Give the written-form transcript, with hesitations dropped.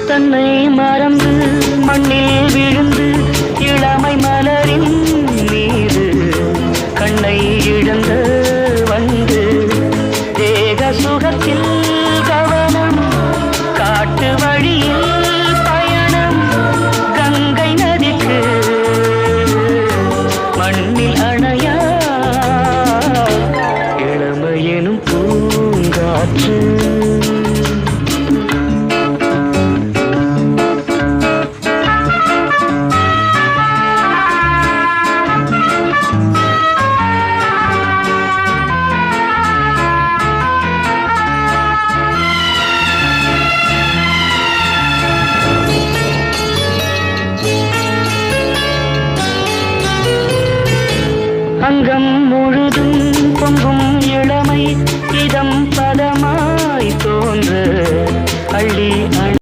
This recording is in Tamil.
தன்னை மறந்து மண்ணில் விழுந்து இளமை மலரின் மீது கண்ணை இழந்து வந்து தேக சுகத்தில் கவனம் காட்டு வழியில் பயணம் கங்கை நதிக்கு மண்ணில் அணையா இளமையெனும் பூங்காற்று. அங்கம்